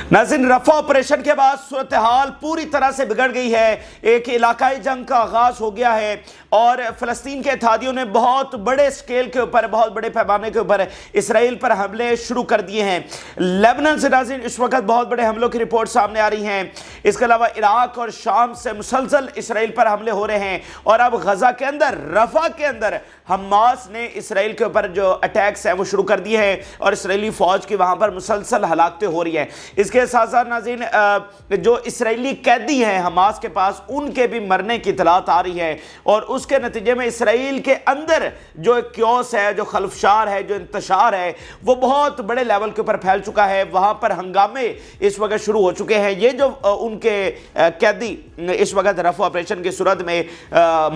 नाज़रीन, रफ़ा ऑपरेशन के बाद सूरत-ए-हाल पूरी तरह से बिगड़ गई है। एक इलाकाई जंग का आगाज़ हो गया है और फ़लस्तीन के इत्तेहादियों ने बहुत बड़े स्केल के ऊपर, बहुत बड़े पैमाने के ऊपर इसराइल पर हमले शुरू कर दिए हैं। लेबनान से नाज़रीन इस वक्त बहुत बड़े हमलों की रिपोर्ट सामने आ रही हैं। इसके अलावा इराक और शाम से मुसलसल इसराइल पर हमले हो रहे हैं और अब गज़ा के अंदर, रफ़ा के अंदर हमास ने इसराइल के ऊपर जो अटैक्स हैं वो शुरू कर दिए हैं और इसराइली फ़ौज की वहाँ पर मुसलसल हलाकतें हो रही हैं। इसके साथ साथ नाज़रीन जो इसराइली कैदी हैं हमास के पास, उनके भी मरने की इतलात आ रही है और उसके नतीजे में इसराइल के अंदर जो क्योस है, जो खलफशार है, जो इंतशार है, वो बहुत बड़े लेवल के ऊपर फैल चुका है। वहाँ पर हंगामे इस वक्त शुरू हो चुके हैं। ये जो उनके कैदी इस वक्त रफ़ा ऑपरेशन की सूरत में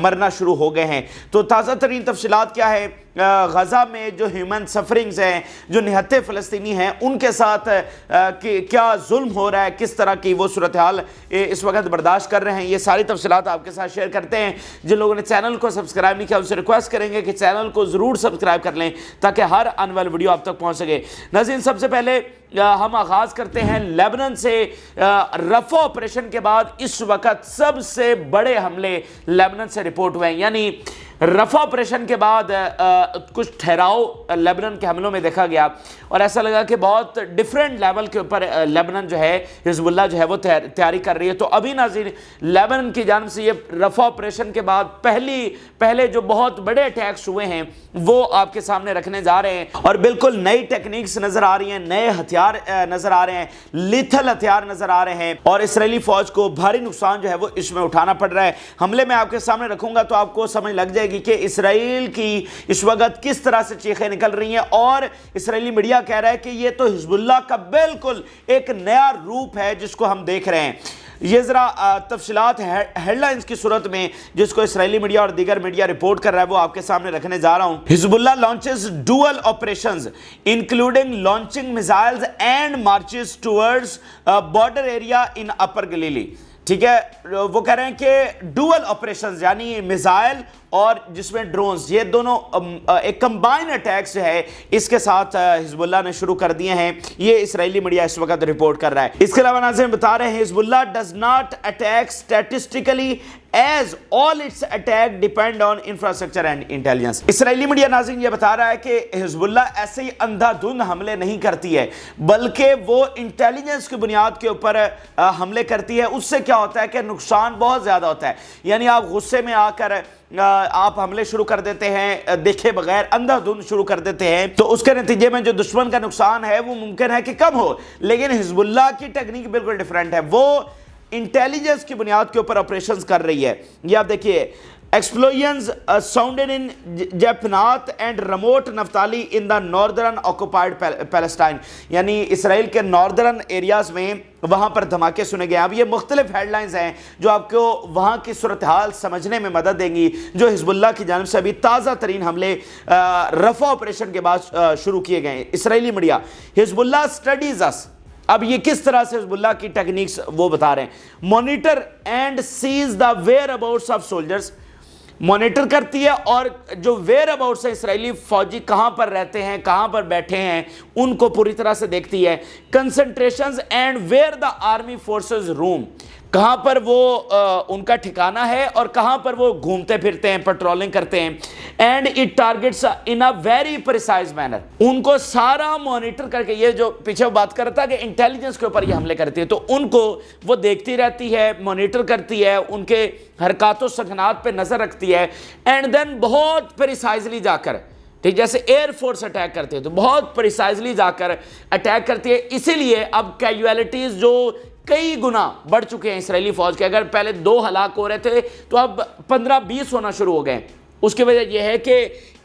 मरना शुरू हो गए हैं। तो ताज़ा तरीन तफसीलात क्या है, गज़ा में जो ह्यूमन सफरिंग्स हैं, जो निहत्ते फ़लस्तीनी हैं, उनके साथ क्या जुल्म हो रहा है, किस तरह की वो सूरत हाल इस वक्त बर्दाश्त कर रहे हैं, ये सारी तफसीलात आपके साथ शेयर करते हैं। जिन लोगों ने चैनल को सब्सक्राइब नहीं किया उनसे रिक्वेस्ट करेंगे कि चैनल को ज़रूर सब्सक्राइब कर लें ताकि हर आने वाली वीडियो आप तक पहुँच सके। नाज़रीन, सबसे पहले हम आगाज़ करते हैं लेबनान से। रफ़ा ऑपरेशन के बाद इस वक्त सबसे बड़े हमले लेबनान से रिपोर्ट हुए हैं। यानी रफ़ा ऑपरेशन के बाद कुछ ठहराव लेबनान के हमलों में देखा गया और ऐसा लगा कि बहुत डिफरेंट लेवल के ऊपर लेबनान जो है, हिज़्बुल्लाह जो है वो तैयारी कर रही है। तो अभी नाज़रीन लेबनान की जानिब से ये रफ़ा ऑपरेशन के बाद पहले जो बहुत बड़े अटैक्स हुए हैं वो आपके सामने रखने जा रहे हैं और बिल्कुल नई टेक्निक्स नज़र आ रही हैं, नए हथियार नज़र आ रहे हैं, लिथल हथियार नज़र आ रहे हैं और इसराइली फ़ौज को भारी नुकसान जो है वो इसमें उठाना पड़ रहा है। हमले में आपके सामने रखूँगा तो आपको समझ लग जाएगी कि इसराइल की इस वक्त किस तरह से चीखें निकल रही हैं और इसराइली मीडिया कह रहा है कि ये तो हिज़्बुल्लाह का बिल्कुल एक नया रूप है जिसको हम देख रहे हैं। ये ज़रा तफसीलात हेडलाइंस की सूरत में जिसको इसराइली मीडिया और दीगर मीडिया रिपोर्ट कर रहा है वो आपके सामने रखने जा रहा हूँ। Hezbollah launches dual operations including launching missiles and marches towards border area in upper Galilee. ठीक है, वो कह रहे हैं कि डुअल ऑपरेशंस यानी मिसाइल और जिसमें ड्रोन्स, ये दोनों एक कंबाइन अटैक्स जो है इसके साथ हिज़्बुल्लाह ने शुरू कर दिए हैं। ये इसराइली मीडिया इस वक्त रिपोर्ट कर रहा है। इसके अलावा नाज़रीन बता रहे हैं Hezbollah does not attack statistically as all its attack depend on infrastructure and intelligence. Israeli media नाज़रीन ये बता रहा है कि हिज़्बुल्लाह ऐसे ही अंधाधुंध हमले नहीं करती है बल्कि वो इंटेलिजेंस की बुनियाद के ऊपर हमले करती है। उससे क्या होता है कि नुकसान बहुत ज़्यादा होता है। यानी आप गुस्से में आकर आप हमले शुरू कर देते हैं, देखे बगैर अंधाधुंध शुरू कर देते हैं, तो उसके नतीजे में जो दुश्मन का नुकसान है वो मुमकिन है कि कम हो। लेकिन हिज़्बुल्लाह की टेक्निक बिल्कुल डिफरेंट है, वो इंटेलिजेंस की बुनियाद के ऊपर ऑपरेशंस कर रही है। ये आप देखिए, explosions sounded in Jafnath and remote Naftali in the northern occupied Palestine। यानी इसराइल के नॉर्दर्न एरियाज में वहाँ पर धमाके सुने गए। अब ये मुख्तलिफ हेडलाइंस हैं जो आपको वहाँ की सूरत हाल समझने में मदद देंगी जो हिज़्बुल्लाह की जानिब से अभी ताज़ा तरीन हमले रफ़ा ऑपरेशन के बाद शुरू किए गए। इसराइली मीडिया हिज़्बुल्लाह स्टडीज अस, अब ये किस तरह से हिज़्बुल्लाह की टेक्निक्स वो बता रहे हैं। Monitor and sees the whereabouts of soldiers, monitor करती है और जो वेयर अबाउट्स है इसराइली फौजी कहाँ पर रहते हैं, कहाँ पर बैठे हैं, उनको पूरी तरह से देखती है। Concentrations and where the army forces roam, कहाँ पर वो उनका ठिकाना है और कहाँ पर वो घूमते फिरते हैं, पेट्रोलिंग करते हैं। And it targets in a very precise manner, उनको सारा मॉनिटर करके, ये जो पीछे बात कर रहा था कि इंटेलिजेंस के ऊपर ये हमले करती है, तो उनको वो देखती रहती है, मॉनिटर करती है, उनके हरकतों सकनात पे नज़र रखती है। एंड देन बहुत प्रिसाइजली जाकर, ठीक जैसे एयरफोर्स अटैक करते हैं तो बहुत प्रिसाइजली जाकर अटैक करती है। इसीलिए अब कैजुअलिटीज़ जो कई गुना बढ़ चुके हैं इसराइली फ़ौज के, अगर पहले 2 हलाक हो रहे थे तो अब 15-20 होना शुरू हो गए। उसकी वजह यह है कि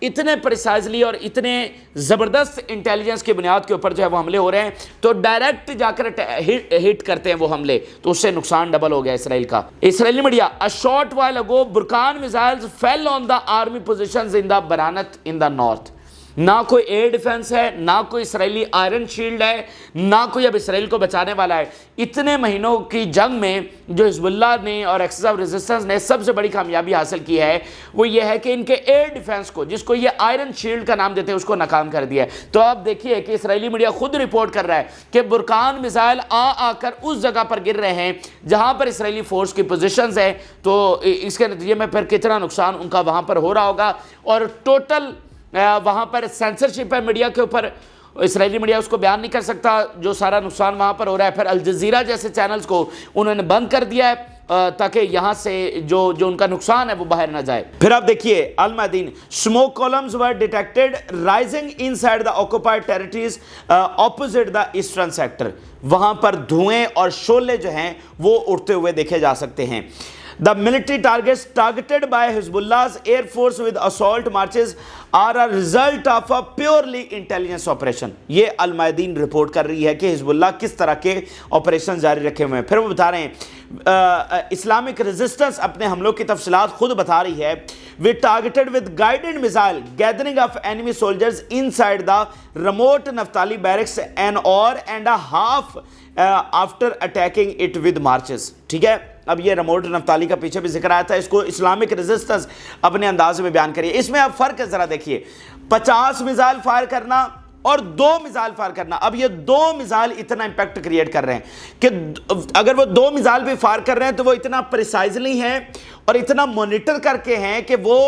इतने प्रिसाइजली और इतने ज़बरदस्त इंटेलिजेंस की बुनियाद के ऊपर जो है वो हमले हो रहे हैं, तो डायरेक्ट जाकर हिट करते हैं वो हमले, तो उससे नुकसान डबल हो गया इसराइल का। Israeli media, a short while ago Burkan missiles fell on the army positions in the Baranit in the north. ना कोई एयर डिफेंस है, ना कोई इसराइली आयरन शील्ड है, ना कोई अब इसराइल को बचाने वाला है। इतने महीनों की जंग में जो हिजबुल्लाह ने और एक्सिस ऑफ रेजिस्टेंस ने सबसे बड़ी कामयाबी हासिल की है वो ये है कि इनके एयर डिफेंस को, जिसको ये आयरन शील्ड का नाम देते हैं, उसको नाकाम कर दिया है। तो आप देखिए कि इसराइली मीडिया खुद रिपोर्ट कर रहा है कि बुरकान मिसाइल आकर उस जगह पर गिर रहे हैं जहां पर इसराइली फोर्स की पोजीशंस है। तो इसके नतीजे में फिर कितना नुकसान उनका वहां पर हो रहा होगा। और टोटल वहाँ पर सेंसरशिप है मीडिया के ऊपर, इसराइली मीडिया उसको बयान नहीं कर सकता जो सारा नुकसान वहाँ पर हो रहा है। फिर अल जज़ीरा जैसे चैनल्स को उन्होंने बंद कर दिया है ताकि यहाँ से जो उनका नुकसान है वो बाहर ना जाए। फिर आप देखिए Al Mayadeen, smoke columns were detected rising inside the occupied territories opposite the eastern sector. वहाँ पर धुएं और शोले जो हैं वो उड़ते हुए देखे जा सकते हैं। The military targets targeted by Hezbollah's air force with assault marches are a result of a purely intelligence operation। ये अल मैदीन रिपोर्ट कर रही है कि हिजबुल्लाह किस तरह के ऑपरेशन जारी रखे हुए हैं। फिर वो बता रहे हैं इस्लामिक रेजिस्टेंस अपने हमलों की तफसीलात खुद बता रही है। We targeted with guided missile gathering of enemy soldiers inside the remote Naftali barracks an a half after attacking it with marches. ठीक है, अब ये रिमोट नफ्ताली का पीछे भी जिक्र आया था, इसको इस्लामिक रेजिस्टेंस अपने अंदाज में बयान करिए। इसमें आप फर्क जरा देखिए, 50 मिसाइल फायर करना और 2 मिसाइल फायर करना। अब ये 2 मिसाइल इतना इंपैक्ट क्रिएट कर रहे हैं कि अगर वो 2 मिसाइल भी फायर कर रहे हैं तो वो इतना प्रिसाइजली हैं और इतना मॉनिटर करके हैं कि वो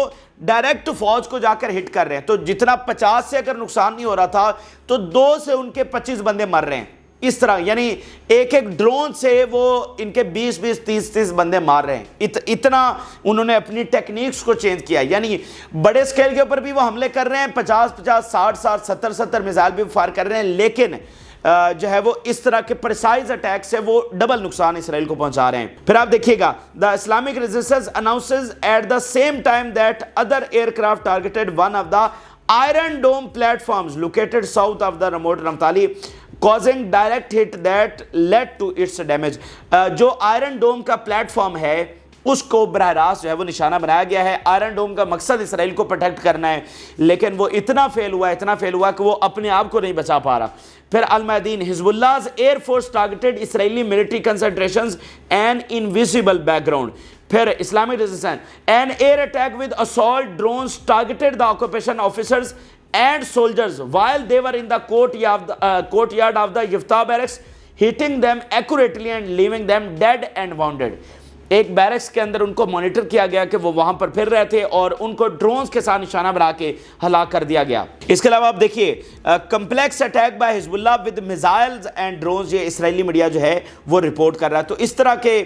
डायरेक्ट फौज को जाकर हिट कर रहे हैं। तो जितना 50 से अगर नुकसान नहीं हो रहा था तो 2 से उनके 25 बंदे मर रहे हैं। इस तरह यानी एक ड्रोन से वो इनके 20-20, 30-30 बंदे मार रहे हैं। इतना उन्होंने अपनी टेक्निक्स को चेंज किया। यानी बड़े स्केल के ऊपर भी वो हमले कर रहे हैं, 50-50, 60-60, 70-70 मिसाइल भी फायर कर रहे हैं, लेकिन जो है वो इस तरह के प्रिसाइज अटैक से वो डबल नुकसान इसराइल को पहुंचा रहे हैं। फिर आप देखिएगा, the Islamic resistance announces at the same time that other aircraft targeted one of the Iron Dome platforms located south of the remote Naftali causing direct hit that led to its damage। जो Iron Dome का platform है उसको बरह रास्त जो है वो निशाना बनाया गया है। आयरन डोम का मकसद इसराइल को प्रोटेक्ट करना है, लेकिन वो इतना फेल हुआ कि वो अपने आप को नहीं बचा पा रहा। फिर Al Mayadeen, Hezbollah's air force targeted Israeli military concentrations and invisible background. फिर Islamic resistance, an air attack with assault drones targeted the occupation officers and soldiers while they were in the courtyard of the Yiftah barracks, hitting them accurately and leaving them dead and wounded। एक barracks के अंदर उनको monitor किया गया कि वो वहां पर फिर रहे थे और उनको ड्रोन्स के साथ निशाना बना के हलाक कर दिया गया। इसके अलावा आप देखिए, complex attack by Hezbollah with missiles and drones, ये इसराइली मीडिया जो है वो रिपोर्ट कर रहा है। तो इस तरह के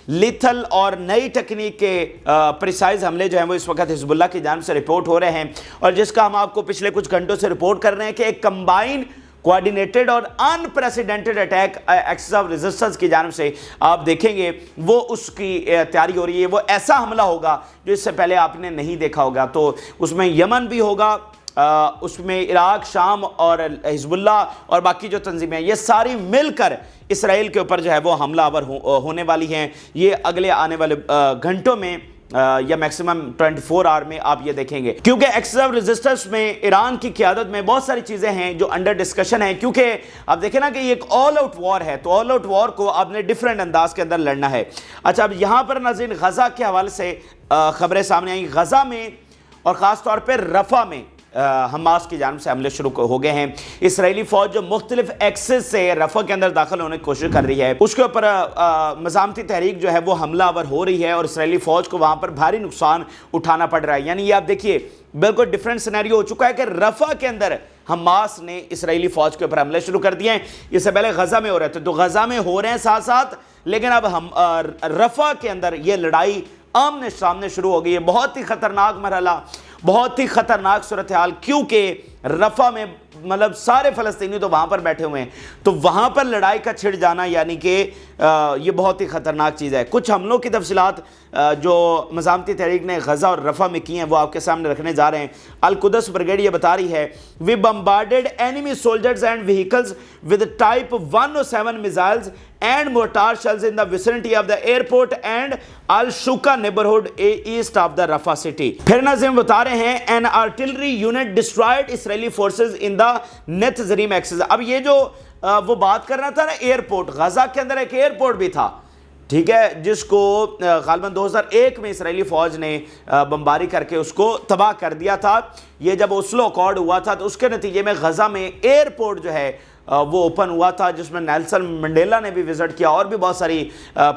लिथल और नई टेक्निक के प्रिसाइज हमले जो हैं वो इस वक्त हिजबुल्लाह की जानिब से रिपोर्ट हो रहे हैं, और जिसका हम आपको पिछले कुछ घंटों से रिपोर्ट कर रहे हैं कि एक कंबाइन कोऑर्डिनेटेड और unprecedented attack axis of resistance की जानिब से आप देखेंगे वो उसकी तैयारी हो रही है। वो ऐसा हमला होगा जो इससे पहले आपने नहीं देखा होगा। तो उसमें यमन भी होगा, उसमें इराक, शाम और हिजबुल्लाह और बाकी जो तंजीमें हैं ये सारी मिलकर इसराइल के ऊपर जो है वो हमलावर होने वाली हैं। ये अगले आने वाले घंटों में या मैक्सिमम 24 आवर में आप ये देखेंगे, क्योंकि एक्सिस ऑफ रेजिस्टेंस में ईरान की क़यादत में बहुत सारी चीज़ें हैं जो अंडर डिस्कशन है। क्योंकि आप देखें ना कि ये एक ऑल आउट वॉर है, तो ऑल आउट वॉर को आपने डिफरेंट अंदाज के अंदर लड़ना है। अच्छा, अब यहाँ पर नाज़रीन गज़ा के हवाले से खबरें सामने आई। गज़ा में और ख़ास तौर पर रफ़ा में हमास की जानिब से हमले शुरू हो गए हैं। इसराइली फौज जो मुख्तलिफ एक्सेस से रफ़ा के अंदर दाखिल होने की कोशिश कर रही है, उसके ऊपर मज़ामती तहरीक जो है वो हमलावर हो रही है और इसराइली फौज को वहाँ पर भारी नुकसान उठाना पड़ रहा है। यानी ये आप देखिए बिल्कुल डिफरेंट सिनेरियो हो चुका है कि रफ़ा के अंदर हमास ने इसराइली फौज के ऊपर हमले शुरू कर दिए हैं। इससे पहले गज़ा में हो रहे थे, तो गज़ा में हो रहे हैं साथ साथ, लेकिन अब हम रफ़ा के अंदर ये लड़ाई आमने सामने शुरू हो गई है। बहुत ही ख़तरनाक मरहला, बहुत ही ख़तरनाक सूरत हाल, क्योंकि रफ़ा में मतलब सारे फ़लस्तीनी तो वहाँ पर बैठे हुए हैं, तो वहाँ पर लड़ाई का छिड़ जाना यानी कि ये बहुत ही ख़तरनाक चीज़ है। कुछ हमलों की तफसीलात जो मज़ामती तहरीक ने गज़ा और रफ़ा में की हैं वो आपके सामने रखने जा रहे हैं। अल कुदस ब्रिगेड ये बता रही है, we bombarded enemy soldiers and vehicles with type 107 missiles and mortar shells in the vicinity of the airport and Al-Shuka neighborhood east of the Rafah city। फिर नाज़रीन बता रहे हैं, an artillery unit destroyed Israeli Israeli forces in دا نیت زریم Axis. اب یہ جو وہ بات کرنا تھا نا ایئرپورٹ، غزہ کے اندر ایک ایئرپورٹ بھی تھا، ٹھیک ہے، جس کو غالباً 2001 میں اسرائیلی فوج نے بمباری کر کے اس کو تباہ کر دیا تھا. یہ جب اوسلو اکارڈ ہوا تھا تو اس کے نتیجے میں غزہ میں ایئرپورٹ جو ہے وہ اوپن ہوا تھا، جس میں نیلسن منڈیلا نے بھی وزٹ کیا اور بھی بہت ساری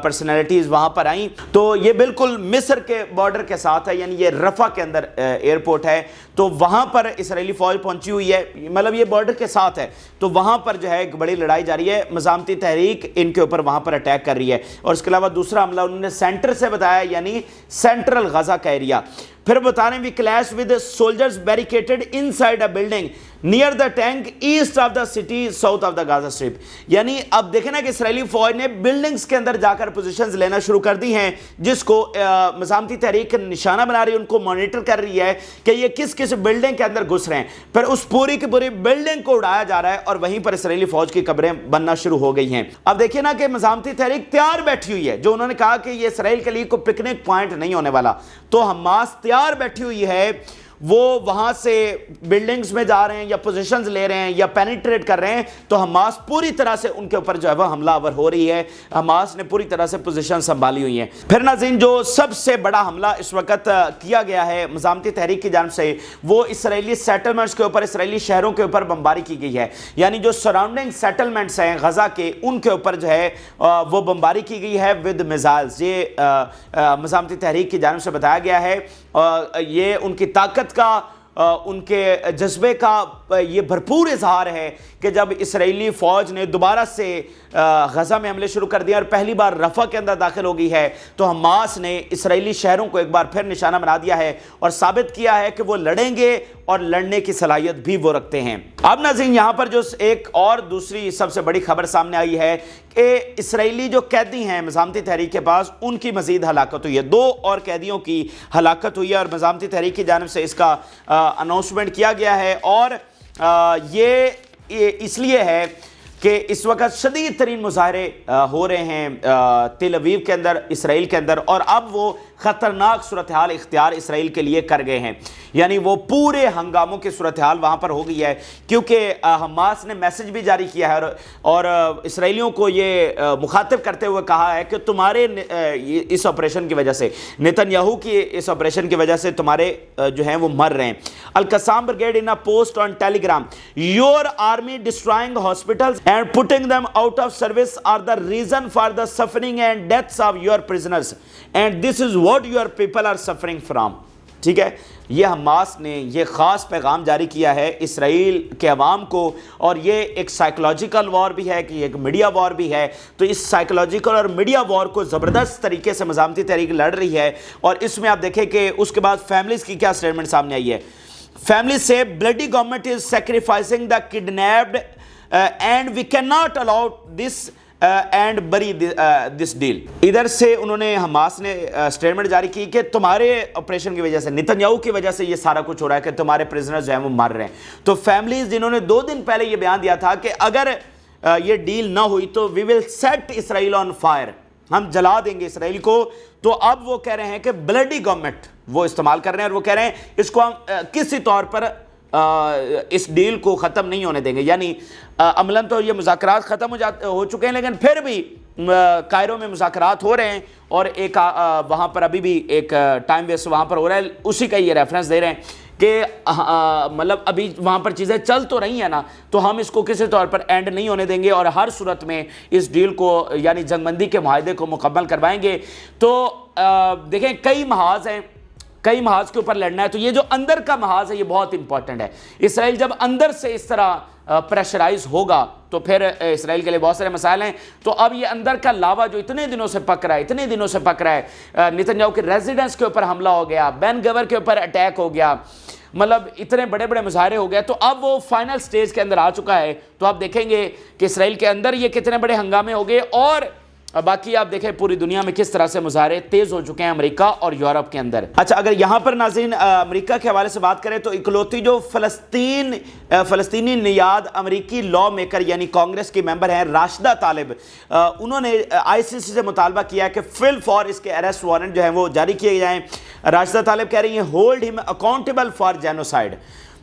پرسنالٹیز وہاں پر آئیں. تو یہ بالکل مصر کے بارڈر کے ساتھ ہے، یعنی یہ رفح کے اندر ایئرپورٹ ہے، تو وہاں پر اسرائیلی فوج پہنچی ہوئی ہے، مطلب یہ بارڈر کے ساتھ ہے. تو وہاں پر جو ہے ایک بڑی لڑائی جاری ہے، مزاحمتی تحریک ان کے اوپر وہاں پر اٹیک کر رہی ہے. اور اس کے علاوہ دوسرا حملہ انہوں نے سینٹر سے بتایا، یعنی سینٹرل غزہ کا ایریا. پھر بتا رہے ہیں we clash with soldiers barricaded inside a building near the tank east of the city south of the Gaza strip. یعنی اب دیکھیں نا کہ اسرائیلی فوج نے بلڈنگز کے اندر جا کر پوزیشنز لینا شروع کر دی ہیں، جس کو مزاحمتی تحریک نشانہ بنا رہی ہے، ان کو مانیٹر کر رہی ہے کہ یہ کس کس بلڈنگ کے اندر گھس رہے ہیں. پھر اس پوری کی پوری بلڈنگ کو اڑایا جا رہا ہے اور وہیں پر اسرائیلی فوج کی قبریں بننا شروع ہو گئی ہیں. اب دیکھیں نا کہ مزاحمتی تحریک تیار بیٹھی ہوئی ہے، جو انہوں نے کہا کہ یہ اسرائیل کے لیے کوئی پکنک پوائنٹ نہیں ہونے والا، تو حماس تیار بیٹھی ہوئی ہے، وہ وہاں سے بلڈنگز میں جا رہے ہیں یا پوزیشنز لے رہے ہیں یا پینیٹریٹ کر رہے ہیں. تو حماس پوری طرح سے ان کے اوپر جو ہے وہ حملہ آور ہو رہی ہے، حماس نے پوری طرح سے پوزیشن سنبھالی ہوئی ہیں. پھر ناظرین جو سب سے بڑا حملہ اس وقت کیا گیا ہے مزاحمتی تحریک کی جانب سے، وہ اسرائیلی سیٹلمنٹس کے اوپر، اسرائیلی شہروں کے اوپر بمباری کی گئی ہے. یعنی جو سراؤنڈنگ سیٹلمنٹس ہیں غزہ کے، ان کے اوپر جو ہے وہ بمباری کی گئی ہے ود میزائلز. یہ مزاحمتی تحریک کی جانب سے بتایا گیا ہے. یہ ان کی طاقت کا، ان کے جذبے کا یہ بھرپور اظہار ہے کہ جب اسرائیلی فوج نے دوبارہ سے غزہ میں حملے شروع کر دیا اور پہلی بار رفح کے اندر داخل ہو گئی ہے، تو حماس نے اسرائیلی شہروں کو ایک بار پھر نشانہ بنا دیا ہے اور ثابت کیا ہے کہ وہ لڑیں گے اور لڑنے کی صلاحیت بھی وہ رکھتے ہیں. اب ناظرین یہاں پر جو ایک اور دوسری سب سے بڑی خبر سامنے آئی ہے کہ اسرائیلی جو قیدی ہیں مزاحمتی تحریک کے پاس، ان کی مزید ہلاکت ہوئی ہے. 2 اور قیدیوں کی ہلاکت ہوئی ہے اور مزاحمتی تحریک کی جانب سے اس کا اناؤنسمنٹ کیا گیا ہے. اور یہ اس لیے ہے کہ اس وقت شدید ترین مظاہرے ہو رہے ہیں تل اویو کے اندر، اسرائیل کے اندر، اور اب وہ خطرناک صورتحال اختیار اسرائیل کے لیے کر گئے ہیں. یعنی وہ پورے ہنگاموں کی صورتحال وہاں پر ہو گئی ہے، کیونکہ حماس نے میسج بھی جاری کیا ہے اور اسرائیلیوں کو یہ مخاطب کرتے ہوئے کہا ہے کہ تمہارے اس آپریشن کی وجہ سے، نیتن یاہو کی اس آپریشن کی وجہ سے تمہارے جو ہیں وہ مر رہے ہیں. Al Qassam brigade in a post on Telegram, your army destroying hospitals and putting them out of service are the reason for the suffering and deaths of your prisoners and this is what your people are suffering from. ٹھیک ہے، یہ Hamas نے یہ خاص پیغام جاری کیا ہے اسرائیل کے عوام کو، اور یہ ایک سائیکلوجیکل وار بھی ہے کہ ایک میڈیا وار بھی ہے. تو اس سائیکلوجیکل اور میڈیا وار کو زبردست طریقے سے مزاحمتی تحریک لڑ رہی ہے. اور اس میں آپ دیکھیں کہ اس کے بعد فیملیز کی کیا سٹیٹمنٹ سامنے آئی ہے. فیملیز سے bloody government is sacrificing the kidnapped and we cannot allow this and bury this deal. ادھر سے انہوں نے، حماس نے سٹیٹمنٹ جاری کی کہ تمہارے آپریشن کی وجہ سے، نیتن یاہو کی وجہ سے یہ سارا کچھ ہو رہا ہے کہ تمہارے پریزنرز جو ہیں وہ مر رہے ہیں. تو فیملیز جنہوں نے 2 دن پہلے یہ بیان دیا تھا کہ اگر یہ ڈیل نہ ہوئی تو we will set Israel on fire، ہم جلا دیں گے اسرائیل کو، تو اب وہ کہہ رہے ہیں کہ بلڈی گورنمنٹ وہ استعمال کر رہے ہیں اور وہ کہہ رہے ہیں اس کو ہم کسی طور پر اس ڈیل کو ختم نہیں ہونے دیں گے. یعنی عملاً تو یہ مذاکرات ختم ہو چکے ہیں، لیکن پھر بھی کائرو میں مذاکرات ہو رہے ہیں اور ایک وہاں پر ابھی بھی ایک ٹائم ویسٹ وہاں پر ہو رہا ہے. اسی کا یہ ریفرنس دے رہے ہیں کہ مطلب ابھی وہاں پر چیزیں چل تو رہی ہیں نا، تو ہم اس کو کسی طور پر اینڈ نہیں ہونے دیں گے اور ہر صورت میں اس ڈیل کو، یعنی جنگ بندی کے معاہدے کو مکمل کروائیں گے. تو دیکھیں کئی محاذ ہیں، کئی محاذ کے اوپر لڑنا ہے. تو یہ جو اندر کا محاذ ہے یہ بہت امپورٹنٹ ہے. اسرائیل جب اندر سے اس طرح پریشرائز ہوگا تو پھر اسرائیل کے لیے بہت سارے مسائل ہیں. تو اب یہ اندر کا لاوا جو اتنے دنوں سے پک رہا ہے، نیتن یاہو کے ریزیڈنس کے اوپر حملہ ہو گیا، بین گور کے اوپر اٹیک ہو گیا، مطلب اتنے بڑے بڑے مظاہرے ہو گئے، تو اب وہ فائنل سٹیج کے اندر آ چکا ہے. تو آپ دیکھیں گے کہ اسرائیل کے اندر یہ کتنے بڑے ہنگامے ہو گئے، اور باقی آپ دیکھیں پوری دنیا میں کس طرح سے مظاہرے تیز ہو چکے ہیں امریکہ اور یورپ کے اندر. اچھا، اگر یہاں پر ناظرین امریکہ کے حوالے سے بات کریں تو اکلوتی جو فلسطینی نیاد امریکی لا میکر یعنی کانگریس کی ممبر ہیں راشدہ طالب، انہوں نے آئی سی سی سے مطالبہ کیا کہ فل فور اس کے اریسٹ وارنٹ جو ہیں وہ جاری کیے جائیں. راشدہ طالب کہہ رہی ہیں ہولڈ ہم accountable for genocide,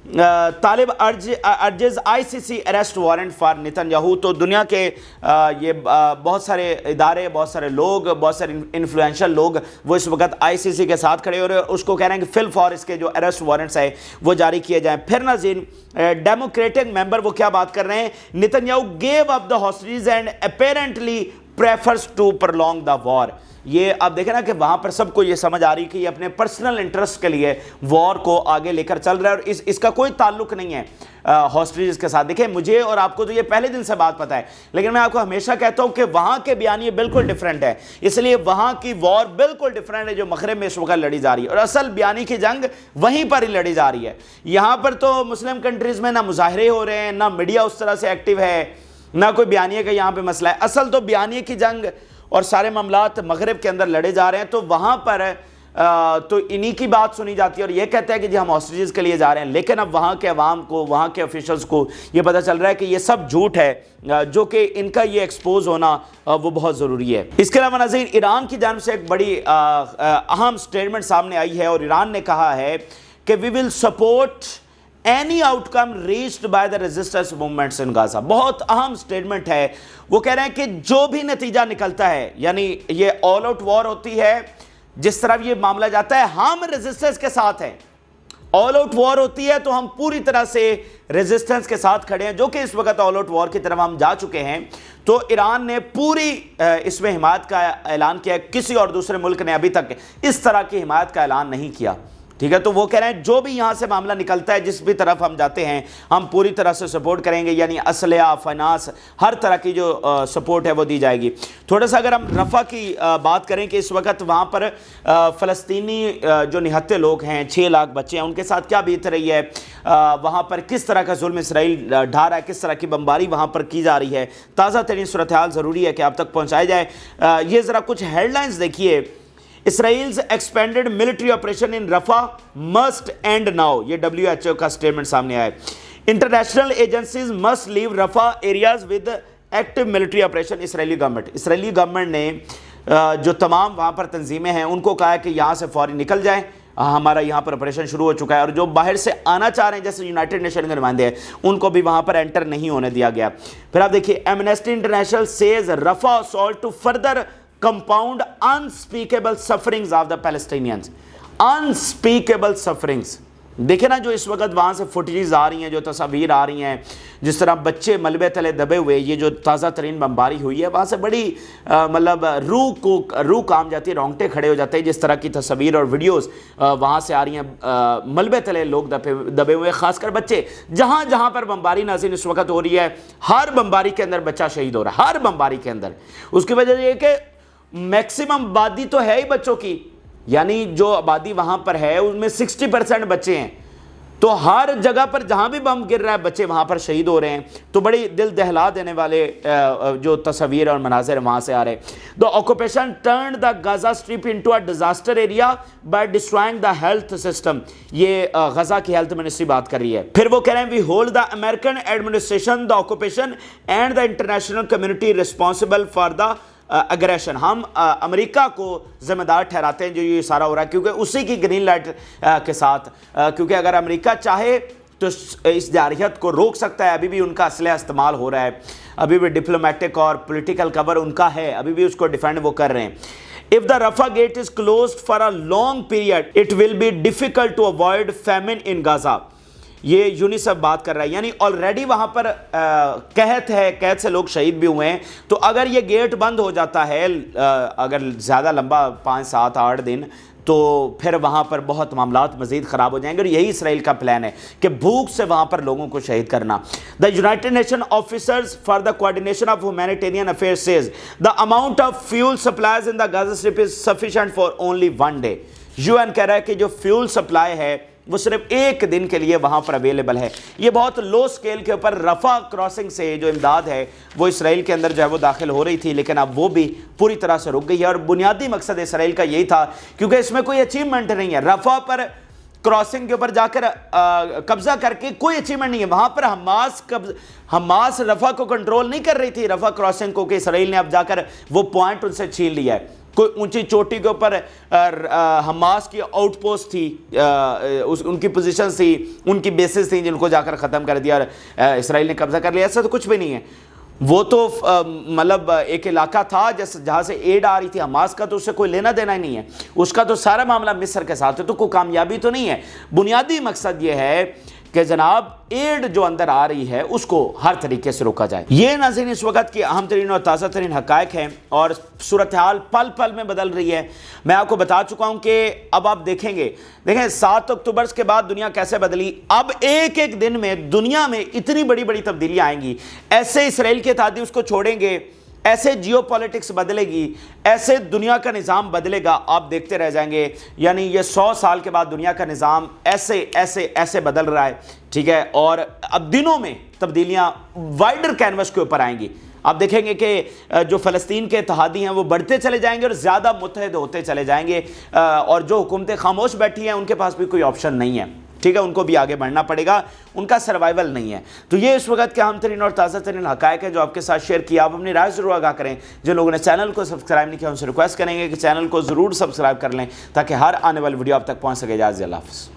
Talib urges ICC arrest warrant for Netanyahu. तो दुनिया के ये बहुत सारे इदारे, बहुत सारे लोग, बहुत सारे इन्फ्लुएंशियल लोग वो इस वक्त ICC के साथ खड़े और उसको कह रहे हैं कि फिल फॉर इसके जो अरेस्ट वारंट्स है वो जारी किए जाएं। फिर नाज़रीन, डेमोक्रेटिक मेंबर वो क्या बात कर रहे हैं, Netanyahu gave up the hostages and apparently prefers to prolong the war. ये आप देखें ना कि वहां पर सबको ये समझ आ रही कि ये अपने पर्सनल इंटरेस्ट के लिए वॉर को आगे लेकर चल रहा है और इसका कोई ताल्लुक नहीं है हॉस्टेजेस के साथ। देखें, मुझे और आपको तो ये पहले दिन से बात पता है, लेकिन मैं आपको हमेशा कहता हूं कि वहां के बयानिए बिल्कुल डिफरेंट है, इसलिए वहां की वॉर बिल्कुल डिफरेंट है जो मगरिब में इस वक्त लड़ी जा रही है और असल बयानी की जंग वहीं पर ही लड़ी जा रही है। यहां पर तो मुस्लिम कंट्रीज में ना मुजाहरे हो रहे हैं, ना मीडिया उस तरह से एक्टिव है, ना कोई बयानिए का यहाँ पे मसला है। असल तो बयानिए की जंग और सारे मामलात मगरिब के अंदर लड़े जा रहे हैं, तो वहाँ पर तो इन्हीं की बात सुनी जाती है और ये कहते हैं कि जी हम हॉस्टेजेस के लिए जा रहे हैं। लेकिन अब वहाँ के अवाम को, वहाँ के ऑफिशल्स को ये पता चल रहा है कि ये सब झूठ है, जो कि इनका ये एक्सपोज होना वो बहुत ज़रूरी है। इसके अलावा नाज़रीन, ईरान की जानिब से एक बड़ी अहम स्टेटमेंट सामने आई है और ईरान ने कहा है कि we will support any outcome reached by the resistance movements in Gaza. बहुत अहम स्टेटमेंट है। वो कह रहे हैं कि जो भी नतीजा निकलता है, यानी ये ऑल आउट वॉर होती है, जिस तरफ ये मामला जाता है हम रेजिस्टेंस के साथ हैं, ऑल आउट वॉर होती है तो हम पूरी तरह से रेजिस्टेंस के साथ खड़े हैं, जो कि इस वक्त ऑल आउट वॉर की तरफ हम जा चुके हैं। तो ईरान ने पूरी इसमें हिमायत का ऐलान किया। किसी और दूसरे मुल्क ने अभी तक इस तरह की हिमायत का ऐलान नहीं किया, ठीक है। तो वो कह रहे हैं जो भी यहाँ से मामला निकलता है, जिस भी तरफ हम जाते हैं, हम पूरी तरह से सपोर्ट करेंगे, यानी असलहा, फाइनेंस, हर तरह की जो सपोर्ट है वो दी जाएगी। थोड़ा सा अगर हम रफ़ा की बात करें कि इस वक्त वहाँ पर फ़लस्तीनी जो निहत्थे लोग हैं, 6 लाख बच्चे हैं, उनके साथ क्या बीत रही है, वहाँ पर किस तरह का जुल्म इसराइल ढा रहा है, किस तरह की बमबारी वहाँ पर की जा रही है, ताज़ा तरीन सूरत हाल ज़रूरी है कि आप तक पहुँचाया जाए। ये ज़रा कुछ हेडलाइंस देखिए। Israel's expanded military operation in Rafah must end now, ये WHO का स्टेटमेंट सामने आया है। International agencies must leave Rafah areas with active military operation. Israeli government ने जो तमाम वहाँ पर तंजीमें हैं उनको कहा है कि यहाँ से फौरी निकल जाएं, हमारा यहाँ पर ऑपरेशन शुरू हो चुका है। और जो बाहर से आना चाह रहे हैं, जैसे यूनाइटेड नेशन के नुमाइंदे हैं, उनको भी वहाँ पर एंटर नहीं होने दिया गया। फिर आप देखिए, Amnesty International says Rafah assault to further compound unspeakable sufferings of the Palestinians. Unspeakable sufferings, देखे ना जो इस वक्त वहाँ से फुटेजेस आ रही हैं, जो तस्वीर आ रही हैं, जिस तरह बच्चे मलबे तले दबे हुए, ये जो ताज़ा तरीन बमबारी हुई है, वहाँ से बड़ी मतलब रूह काम जाती है, रोंगटे खड़े हो जाते हैं। जिस तरह की तस्वीर और वीडियोस वहाँ से आ रही हैं, मलबे तले लोग दबे हुए, ख़ासकर बच्चे। जहाँ जहाँ पर बमबारी नाज़रीन इस वक्त हो रही है, हर बमबारी के अंदर बच्चा शहीद हो रहा है, हर बमबारी के अंदर। उसकी वजह ये कि मैक्सिमम आबादी तो है ही बच्चों की, यानी जो आबादी वहां पर है उसमें 60% बच्चे हैं, तो हर जगह पर जहां भी बम गिर रहा है बच्चे वहां पर शहीद हो रहे हैं। तो बड़ी दिल दहला देने वाले जो तस्वीर और मनाज़िर वहां से आ रहे हैं। The occupation turned the Gaza strip into a disaster area bye destroying the health system. ये गजा की हेल्थ मिनिस्ट्री बात कर रही है। फिर वो कह रहे हैं, we hold the American administration the occupation and the international community responsible for the aggression. हम अमेरिका को जिम्मेदार ठहराते हैं जो ये सारा हो रहा है, क्योंकि उसी की ग्रीन लाइट के साथ, क्योंकि अगर अमेरिका चाहे तो इस जारहियत को रोक सकता है। अभी भी उनका असलहा इस्तेमाल हो रहा है, अभी भी डिप्लोमेटिक और पॉलिटिकल कवर उनका है, अभी भी उसको डिफेंड वो कर रहे हैं। If the Rafah gate is closed for a long period, it will be difficult to avoid famine in Gaza. ये यूनिसेफ बात कर रहा है, यानी ऑलरेडी वहाँ पर कहत से लोग शहीद भी हुए हैं। तो अगर ये गेट बंद हो जाता है, अगर ज़्यादा लंबा 5, 7, 8 दिन, तो फिर वहाँ पर बहुत मामलात मज़ीद ख़राब हो जाएंगे। और यही इसराइल का प्लान है कि भूख से वहाँ पर लोगों को शहीद करना। The United nation officers for the coordination of humanitarian affairs says the amount of fuel supplies in the Gaza strip is sufficient for only 1 day. UN कह रहा है कि जो फ्यूल सप्लाई है वो सिर्फ 1 दिन के लिए वहां पर अवेलेबल है। ये बहुत लो स्केल के ऊपर रफा क्रॉसिंग से जो इमदाद है वो इसराइल के अंदर जो है वो दाखिल हो रही थी, लेकिन अब वो भी पूरी तरह से रुक गई है। और बुनियादी मकसद इसराइल का यही था, क्योंकि इसमें कोई अचीवमेंट नहीं है। रफा पर क्रॉसिंग के ऊपर जाकर कब्जा करके कोई अचीवमेंट नहीं है। वहां पर हमास रफा को कंट्रोल नहीं कर रही थी, रफा क्रॉसिंग को, कि इसराइल ने अब जाकर वो पॉइंट उनसे छीन लिया है। कोई ऊंची चोटी के ऊपर हमास की आउटपोस्ट थी, उनकी पोजीशन थी, उनकी बेसिस थी जिनको जाकर ख़त्म कर दिया और इसराइल ने कब्ज़ा कर लिया। ऐसा तो कुछ भी नहीं है। वो तो मतलब एक इलाका था जहाँ से एड आ रही थी हमास का, तो उससे कोई लेना देना ही नहीं है। उसका तो सारा मामला मिस्र के साथ है, तो कोई कामयाबी तो नहीं है। बुनियादी मकसद ये है कि जनाब एड जो अंदर आ रही है उसको हर तरीके से रोका जाए। ये नाज़रीन इस वक्त की अहम तरीन और ताज़ा तरीन हक़ाइक़ हैं और सूरत हाल पल पल में बदल रही है। मैं आपको बता चुका हूँ कि अब आप देखें 7 अक्टूबर के बाद दुनिया कैसे बदली। अब एक एक दिन में दुनिया में इतनी बड़ी बड़ी तब्दीलियाँ आएंगी। ऐसे इसराइल के इत्तेहादी उसको छोड़ेंगे, ऐसे जियोपॉलिटिक्स बदलेगी, ऐसे दुनिया का निज़ाम बदलेगा, आप देखते रह जाएंगे। यानी ये 100 साल के बाद दुनिया का निज़ाम ऐसे ऐसे ऐसे बदल रहा है, ठीक है। और अब दिनों में तब्दीलियाँ वाइडर कैनवस के ऊपर आएंगी। आप देखेंगे कि जो फ़लस्तीन के इत्तेहादी हैं वो बढ़ते चले जाएंगे और ज़्यादा मुत्तहद होते चले जाएंगे, और जो हुकूमतें खामोश बैठी हैं उनके पास भी कोई ऑप्शन नहीं है, ठीक है। उनको भी आगे बढ़ना पड़ेगा, उनका सर्वाइवल नहीं है। तो ये इस वक्त के अहम तरीन और ताज़ा तरीन हक़ाइक़ है जो आपके साथ शेयर किया। आप अपनी राय ज़रूर आगाह करें। जिन लोगों ने चैनल को सब्सक्राइब नहीं किया उनसे रिक्वेस्ट करेंगे कि चैनल को ज़रूर सब्सक्राइब कर लें ताकि हर आने वाली वीडियो आप तक पहुँच सके। इजाज़त, अल्लाह हाफ़िज़।